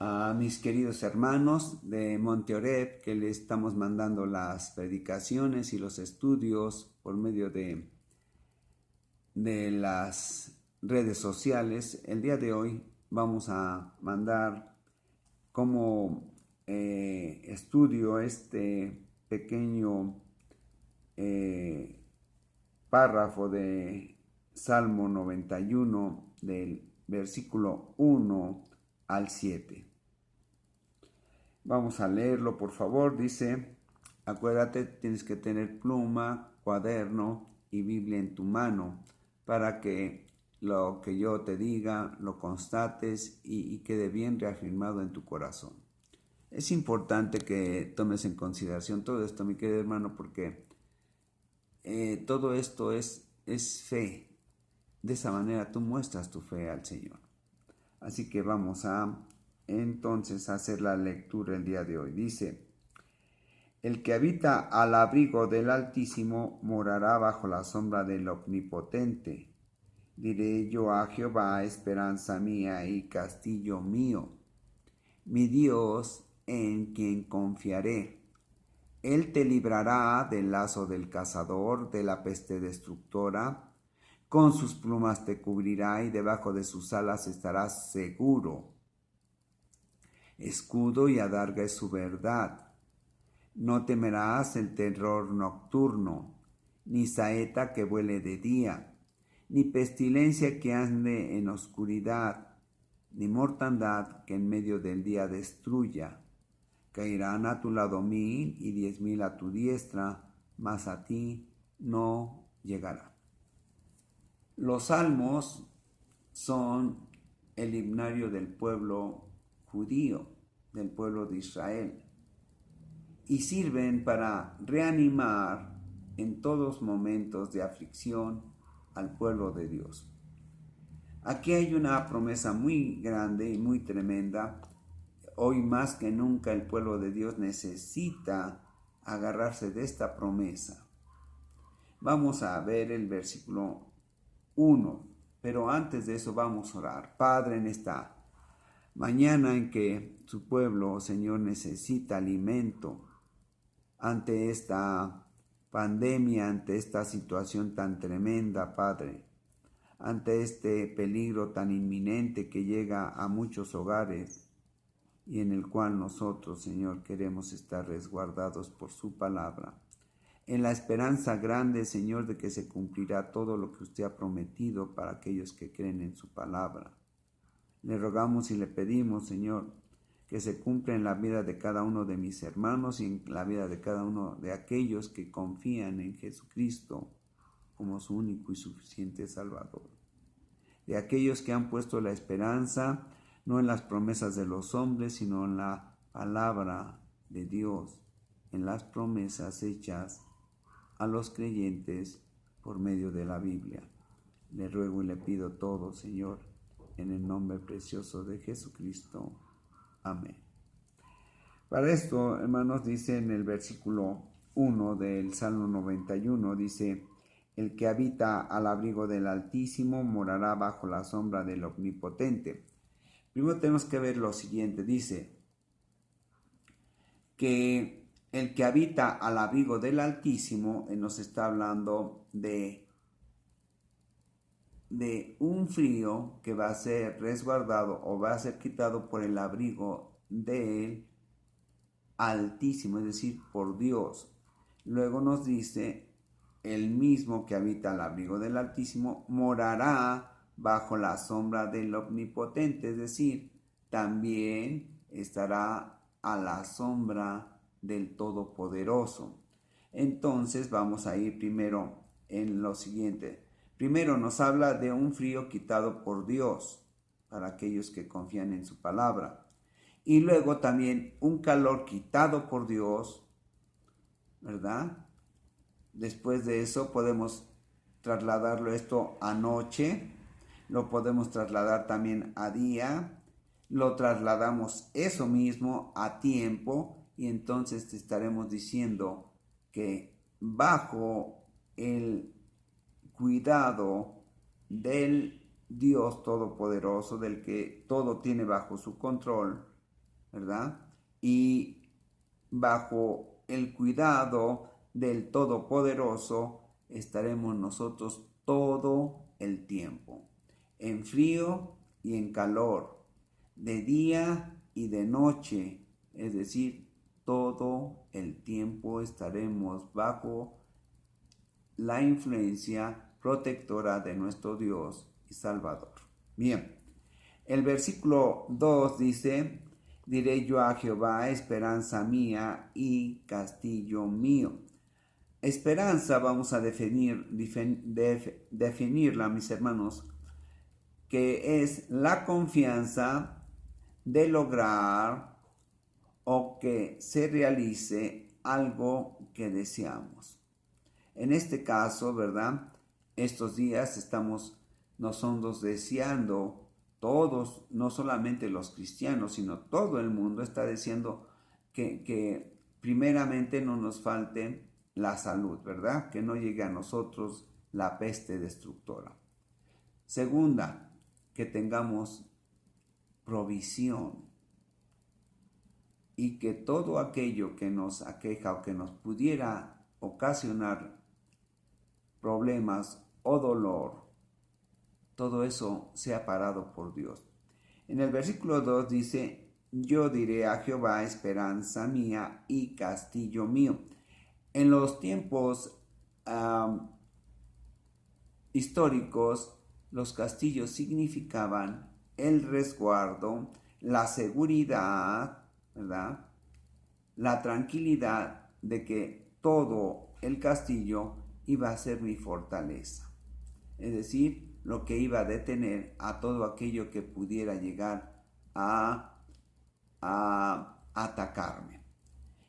a mis queridos hermanos de Monte Oreb, que le estamos mandando las predicaciones y los estudios por medio de las redes sociales. El día de hoy vamos a mandar como estudio este pequeño párrafo de Salmo 91 del versículo 1 al 7. Vamos a leerlo, por favor. Dice: acuérdate, tienes que tener pluma, cuaderno y Biblia en tu mano para que lo que yo te diga lo constates y quede bien reafirmado en tu corazón. Es importante que tomes en consideración todo esto, mi querido hermano, porque todo esto es fe. De esa manera tú muestras tu fe al Señor. Así que vamos a entonces hacer la lectura el día de hoy. Dice: el que habita al abrigo del Altísimo morará bajo la sombra del Omnipotente. Diré yo a Jehová, esperanza mía y castillo mío, mi Dios en quien confiaré. Él te librará del lazo del cazador, de la peste destructora. Con sus plumas te cubrirá y debajo de sus alas estarás seguro. Escudo y adarga es su verdad. No temerás el terror nocturno, ni saeta que vuele de día, ni pestilencia que ande en oscuridad, ni mortandad que en medio del día destruya. Caerán a tu lado 1000 y 10,000 a tu diestra, mas a ti no llegará. Los salmos son el himnario del pueblo judío, del pueblo de Israel, y sirven para reanimar en todos momentos de aflicción al pueblo de Dios. Aquí hay una promesa muy grande y muy tremenda. Hoy más que nunca el pueblo de Dios necesita agarrarse de esta promesa. Vamos a ver el versículo 1, pero antes de eso vamos a orar. Padre, en esta mañana en que su pueblo, Señor, necesita alimento ante esta pandemia, ante esta situación tan tremenda, Padre, ante este peligro tan inminente que llega a muchos hogares y en el cual nosotros, Señor, queremos estar resguardados por su palabra, en la esperanza grande, Señor, de que se cumplirá todo lo que usted ha prometido para aquellos que creen en su palabra. Le rogamos y le pedimos, Señor, que se cumpla en la vida de cada uno de mis hermanos y en la vida de cada uno de aquellos que confían en Jesucristo como su único y suficiente Salvador. De aquellos que han puesto la esperanza no en las promesas de los hombres, sino en la palabra de Dios, en las promesas hechas a los creyentes por medio de la Biblia. Le ruego y le pido todo, Señor, en el nombre precioso de Jesucristo. Amén. Para esto, hermanos, dice en el versículo 1 del Salmo 91, dice: el que habita al abrigo del Altísimo morará bajo la sombra del Omnipotente. Primero tenemos que ver lo siguiente. Dice que el que habita al abrigo del Altísimo nos está hablando de un frío que va a ser resguardado o va a ser quitado por el abrigo del Altísimo, es decir, por Dios. Luego nos dice: el mismo que habita al abrigo del Altísimo morará bajo la sombra del Omnipotente, es decir, también estará a la sombra del Todopoderoso. Entonces vamos a ir primero en lo siguiente. Primero nos habla de un frío quitado por Dios para aquellos que confían en su palabra. Y luego también un calor quitado por Dios, ¿verdad? Después de eso podemos trasladarlo esto a noche, lo podemos trasladar también a día, lo trasladamos eso mismo a tiempo y entonces te estaremos diciendo que bajo el cuidado del Dios Todopoderoso, del que todo tiene bajo su control, ¿verdad? Y bajo el cuidado del Todopoderoso estaremos nosotros todo el tiempo, en frío y en calor, de día y de noche, es decir, todo el tiempo estaremos bajo la influencia protectora de nuestro Dios y Salvador. Bien, el versículo 2 dice, diré yo a Jehová, esperanza mía y castillo mío. Esperanza vamos a definirla, mis hermanos, que es la confianza de lograr o que se realice algo que deseamos. En este caso, ¿verdad? Estos días estamos nosotros deseando, todos, no solamente los cristianos, sino todo el mundo está deseando que primeramente no nos falte la salud, ¿verdad? Que no llegue a nosotros la peste destructora. Segunda, que tengamos provisión y que todo aquello que nos aqueja o que nos pudiera ocasionar problemas o dolor, todo eso sea parado por Dios. En el versículo 2 dice, yo diré a Jehová, esperanza mía y castillo mío. En los tiempos históricos, los castillos significaban el resguardo, la seguridad, ¿verdad? La tranquilidad de que todo el castillo iba a ser mi fortaleza. Es decir, lo que iba a detener a todo aquello que pudiera llegar a atacarme.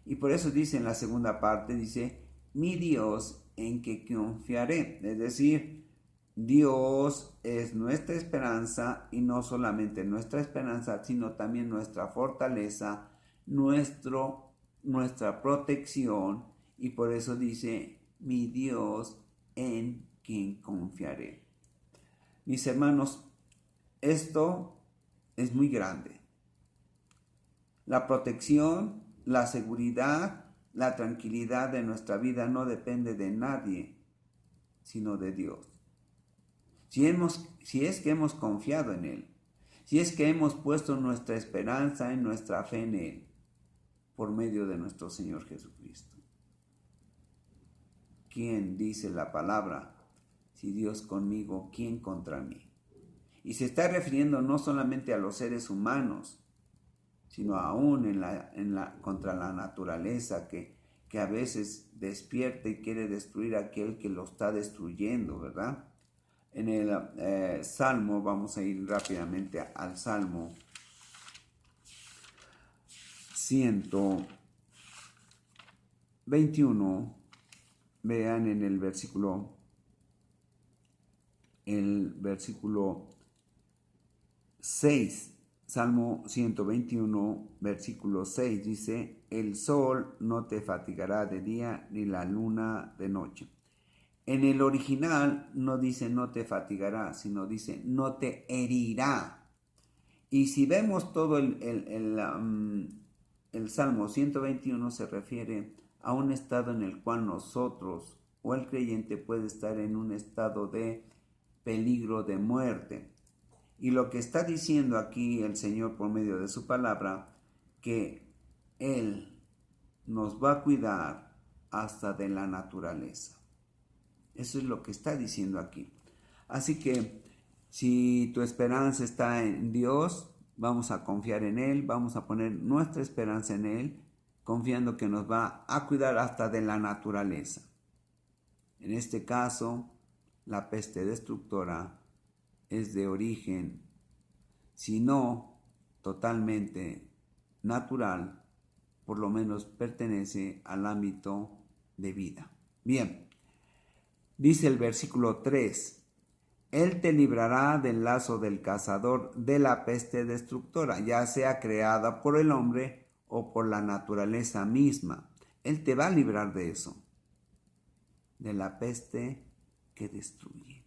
Y por eso dice en la segunda parte, dice, mi Dios en que confiaré. Es decir, Dios es nuestra esperanza y no solamente nuestra esperanza, sino también nuestra fortaleza, nuestra protección. Y por eso dice, mi Dios en quien confiaré. Mis hermanos, esto es muy grande. La protección, la seguridad, la tranquilidad de nuestra vida no depende de nadie, sino de Dios. Si es que hemos confiado en Él, si es que hemos puesto nuestra esperanza en nuestra fe en Él, por medio de nuestro Señor Jesucristo. ¿Quién dice la palabra? Si Dios conmigo, ¿quién contra mí? Y se está refiriendo no solamente a los seres humanos, sino aún contra la naturaleza que a veces despierta y quiere destruir a aquel que lo está destruyendo, ¿verdad? En el Salmo, vamos a ir rápidamente al Salmo 121, vean en el versículo 6, Salmo 121, versículo 6, dice, el sol no te fatigará de día ni la luna de noche. En el original no dice no te fatigará, sino dice no te herirá. Y si vemos todo el Salmo 121 se refiere a un estado en el cual nosotros o el creyente puede estar en un estado de peligro de muerte. Y lo que está diciendo aquí el Señor por medio de su palabra, que Él nos va a cuidar hasta de la naturaleza. Eso es lo que está diciendo aquí. Así que si tu esperanza está en Dios, vamos a confiar en Él, vamos a poner nuestra esperanza en Él, confiando que nos va a cuidar hasta de la naturaleza. En este caso, la peste destructora es de origen, si no totalmente natural, por lo menos pertenece al ámbito de vida. Bien, dice el versículo 3, Él te librará del lazo del cazador, de la peste destructora, ya sea creada por el hombre o por la naturaleza misma. Él te va a librar de eso, de la peste que destruye.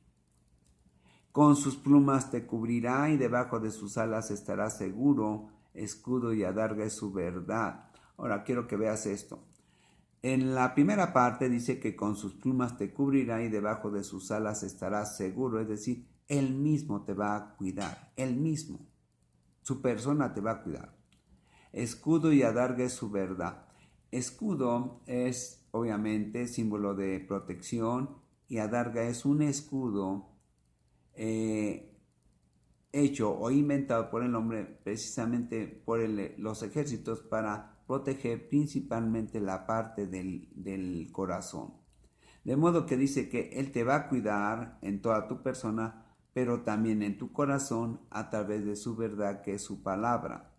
Con sus plumas te cubrirá y debajo de sus alas estarás seguro. escudo y adarga es su verdad. Ahora quiero que veas esto. En la primera parte dice que con sus plumas te cubrirá y debajo de sus alas estarás seguro, es decir, Él mismo te va a cuidar, Él mismo, su persona te va a cuidar. Escudo y adarga es su verdad. Escudo es obviamente símbolo de protección y adarga es un escudo hecho o inventado por el hombre precisamente por los ejércitos para proteger principalmente la parte del corazón. De modo que dice que Él te va a cuidar en toda tu persona, pero también en tu corazón a través de su verdad, que es su palabra.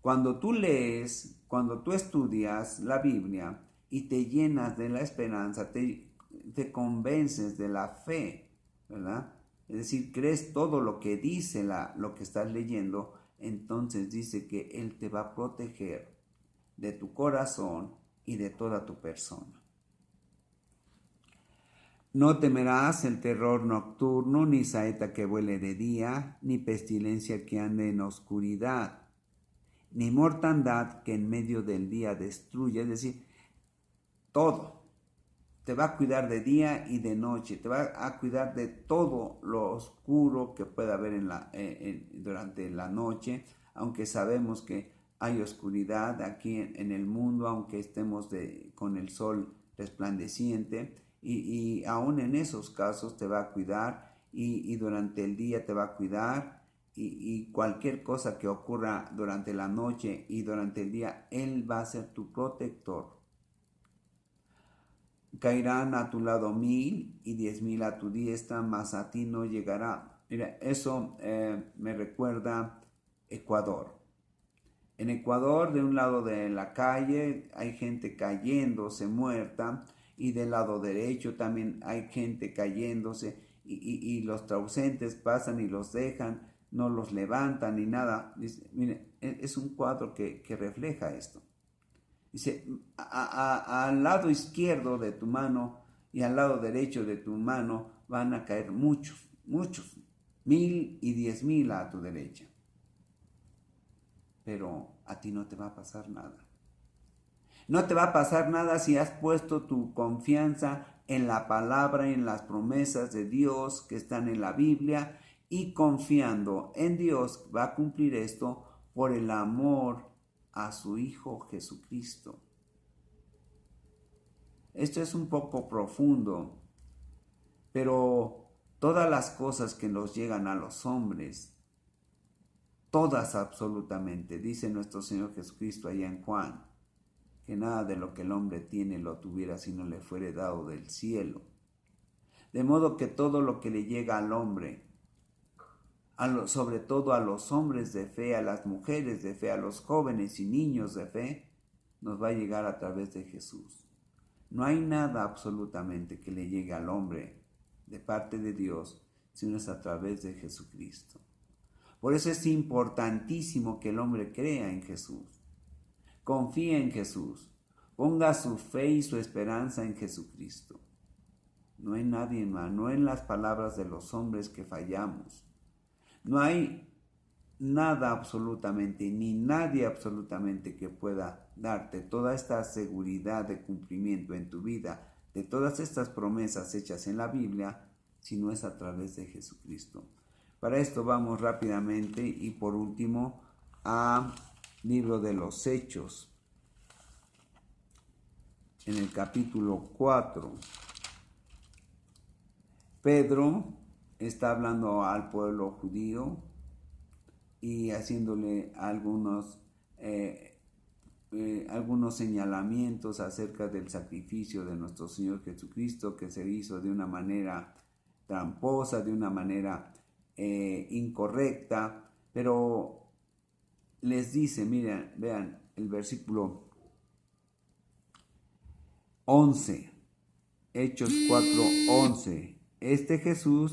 Cuando tú lees, cuando tú estudias la Biblia y te llenas de la esperanza, te convences de la fe, ¿verdad? Es decir, crees todo lo que dice lo que estás leyendo, entonces dice que Él te va a proteger de tu corazón y de toda tu persona. No temerás el terror nocturno, ni saeta que vuele de día, ni pestilencia que ande en oscuridad, ni mortandad que en medio del día destruye. Es decir, todo. Te va a cuidar de día y de noche, te va a cuidar de todo lo oscuro que pueda haber durante la noche, aunque sabemos que hay oscuridad aquí en el mundo, aunque estemos con el sol resplandeciente, y aún en esos casos te va a cuidar y durante el día te va a cuidar y cualquier cosa que ocurra durante la noche y durante el día, Él va a ser tu protector. Caerán a tu lado 1000 y 10,000 a tu diestra, mas a ti no llegará. Mira, eso me recuerda Ecuador. En Ecuador, de un lado de la calle, hay gente cayéndose muerta, y del lado derecho también hay gente cayéndose, y los ausentes pasan y los dejan, no los levantan ni nada. Dice, mire, es un cuadro que refleja esto. Dice, al lado izquierdo de tu mano y al lado derecho de tu mano van a caer muchos, 1000 y 10,000 a tu derecha. Pero a ti no te va a pasar nada. No te va a pasar nada si has puesto tu confianza en la palabra y en las promesas de Dios que están en la Biblia, y confiando en Dios va a cumplir esto por el amor a su Hijo Jesucristo. Esto es un poco profundo, pero todas las cosas que nos llegan a los hombres, todas absolutamente, dice nuestro Señor Jesucristo allá en Juan, que nada de lo que el hombre tiene lo tuviera si no le fuere dado del cielo. De modo que todo lo que le llega al hombre, sobre todo a los hombres de fe, a las mujeres de fe, a los jóvenes y niños de fe, nos va a llegar a través de Jesús. No hay nada absolutamente que le llegue al hombre de parte de Dios, sino es a través de Jesucristo. Por eso es importantísimo que el hombre crea en Jesús, confíe en Jesús, ponga su fe y su esperanza en Jesucristo. No en nadie más, no en las palabras de los hombres que fallamos. No hay nada absolutamente, ni nadie absolutamente que pueda darte toda esta seguridad de cumplimiento en tu vida, de todas estas promesas hechas en la Biblia, si no es a través de Jesucristo. Para esto vamos rápidamente y por último a libro de los Hechos, en el capítulo 4. Pedro está hablando al pueblo judío y haciéndole algunos señalamientos acerca del sacrificio de nuestro Señor Jesucristo, que se hizo de una manera tramposa, de una manera incorrecta, pero les dice, miren, vean el versículo 11, Hechos 4:11. Este Jesús